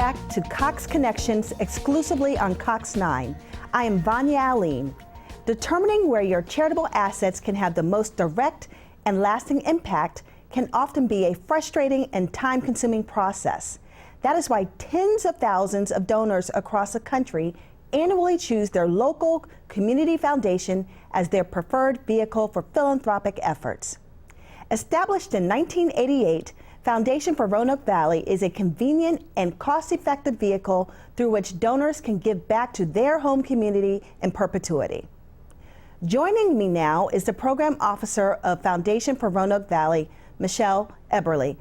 back to Cox Connections exclusively on Cox 9. I am Vonya Alleyne. Determining where your charitable assets can have the most direct and lasting impact can often be a frustrating and time-consuming process. That is why tens of thousands of donors across the country annually choose their local community foundation as their preferred vehicle for philanthropic efforts. Established in 1988, Foundation for Roanoke Valley is a convenient and cost-effective vehicle through which donors can give back to their home community in perpetuity. Joining me now is the Program Officer of Foundation for Roanoke Valley, Michelle Eberly.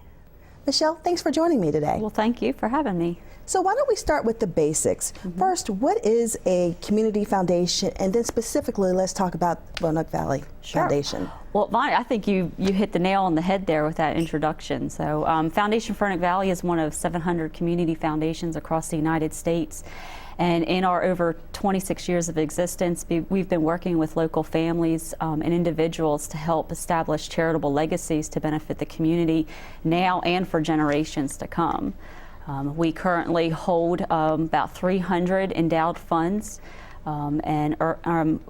Michelle, thanks for joining me today. Well, thank you for having me. So why don't we start with the basics? First, what is a community foundation? And then specifically, let's talk about Roanoke Valley Foundation. Well, Vonya, I think you hit the nail on the head there with that introduction. So Foundation for Roanoke Valley is one of 700 community foundations across the United States. And in our over 26 years of existence, we've been working with local families and individuals to help establish charitable legacies to benefit the community now and for generations to come. We currently hold about 300 endowed funds, and our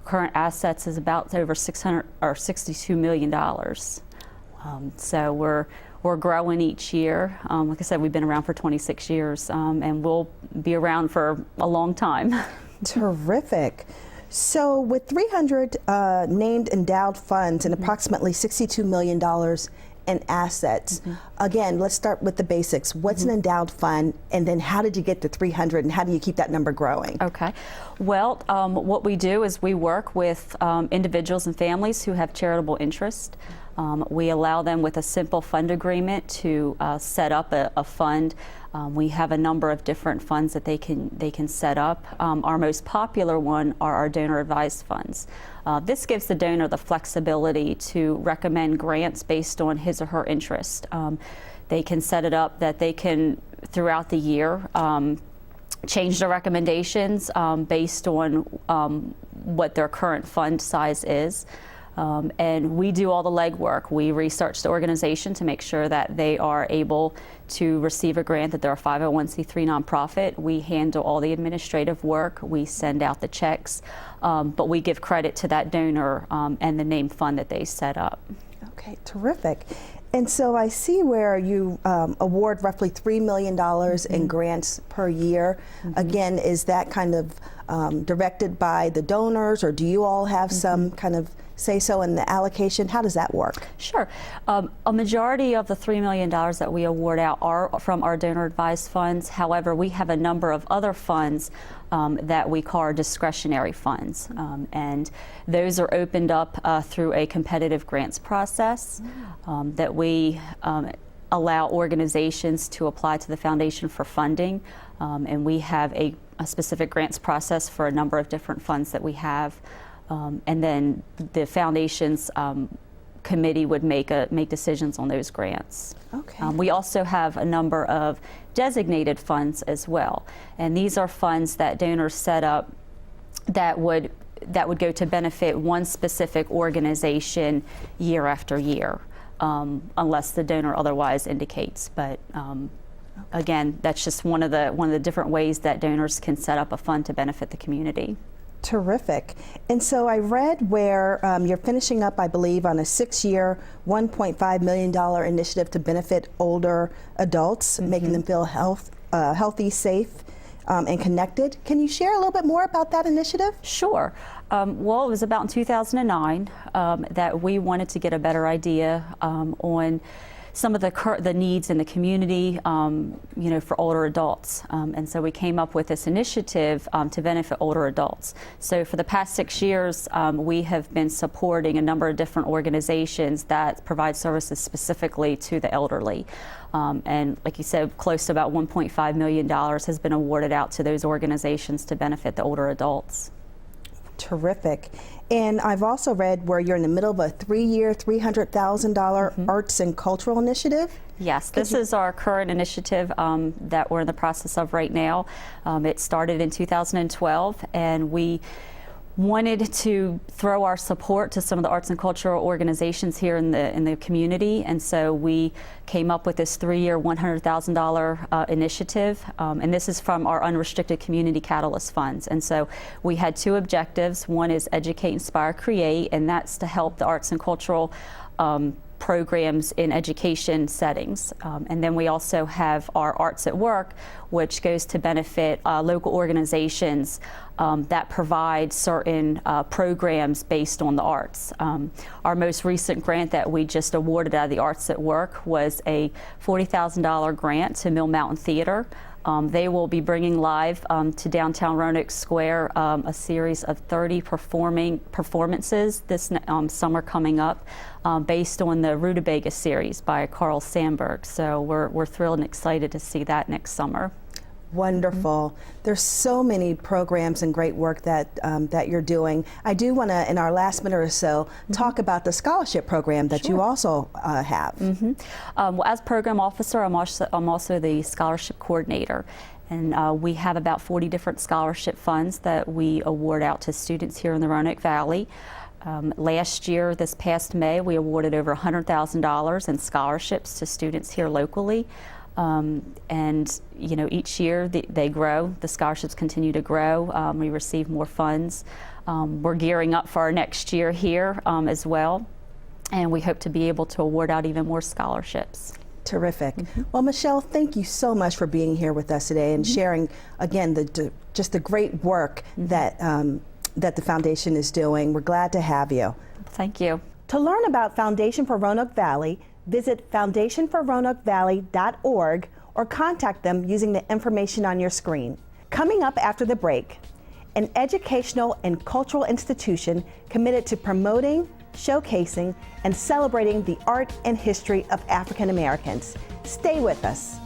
current assets is about over $62 million. So we're growing each year. Like I said, we've been around for 26 years, and we'll be around for a long time. Terrific. So with 300 named endowed funds and approximately $62 million in assets, again, let's start with the basics. What's an endowed fund, and then how did you get to 300, and how do you keep that number growing? Okay. Well, what we do is we work with individuals and families who have charitable interest. We allow them with a simple fund agreement to set up a fund. We have a number of different funds that they can set up. Our most popular one are our donor advised funds. This gives the donor the flexibility to recommend grants based on his or her interest. They can set it up that they can, throughout the year, change their recommendations based on what their current fund size is. And we do all the legwork. We research the organization to make sure that they are able to receive a grant, that they're a 501c3 nonprofit. We handle all the administrative work. We send out the checks, but we give credit to that donor and the named fund that they set up. Okay, terrific. And so I see where you award roughly $3 million in grants per year. Again, is that kind of directed by the donors, or do you all have some kind of say-so in the allocation? How does that work? Sure. A majority of the $3 million that we award out are from our donor advised funds. However, we have a number of other funds that we call our discretionary funds. And those are opened up through a competitive grants process that we allow organizations to apply to the foundation for funding. And we have a specific grants process for a number of different funds that we have. And then the foundation's committee would make decisions on those grants. Okay. We also have a number of designated funds as well, and these are funds that donors set up that would go to benefit one specific organization year after year, unless the donor otherwise indicates. But again, that's just one of the different ways that donors can set up a fund to benefit the community. Terrific. And so I read where you're finishing up, I believe, on a 6-year, $1.5 million initiative to benefit older adults, making them feel healthy, safe, and connected. Can you share a little bit more about that initiative? Sure. Well, it was about in 2009 that we wanted to get a better idea on some of the needs in the community, for older adults. And so we came up with this initiative to benefit older adults. So for the past 6 years, we have been supporting a number of different organizations that provide services specifically to the elderly. And like you said, close to about $1.5 million has been awarded out to those organizations to benefit the older adults. Terrific. And I've also read where you're in the middle of a 3-year, $300,000 arts and cultural initiative. Yes, this is our current initiative that we're in the process of right now. It started in 2012, and we wanted to throw our support to some of the arts and cultural organizations here in the community, and so we came up with this 3-year $100,000 initiative, and this is from our unrestricted community catalyst funds. And so we had 2 objectives. One is educate, inspire, create, and that's to help the arts and cultural programs in education settings. And then we also have our Arts at Work, which goes to benefit local organizations that provide certain programs based on the arts. Our most recent grant that we just awarded out of the Arts at Work was a $40,000 grant to Mill Mountain Theater. They will be bringing live to downtown Roanoke Square a series of 30 performances this summer coming up, based on the Rutabaga series by Carl Sandburg. So we're thrilled and excited to see that next summer. Wonderful. There's so many programs and great work that that you're doing. I do want to, in our last minute or so, talk about the scholarship program that you also have. Well, as program officer, I'm also the scholarship coordinator. And we have about 40 different scholarship funds that we award out to students here in the Roanoke Valley. Last year, this past May, we awarded over $100,000 in scholarships to students here locally. And you know, each year they grow. The scholarships continue to grow. We receive more funds. We're gearing up for our next year here as well, and we hope to be able to award out even more scholarships. Terrific. Well, Michelle, thank you so much for being here with us today and sharing again just the great work that that the foundation is doing. We're glad to have you. Thank you. To learn about Foundation for Roanoke Valley, visit foundationforroanokevalley.org or contact them using the information on your screen. Coming up after the break, an educational and cultural institution committed to promoting, showcasing, and celebrating the art and history of African Americans. Stay with us.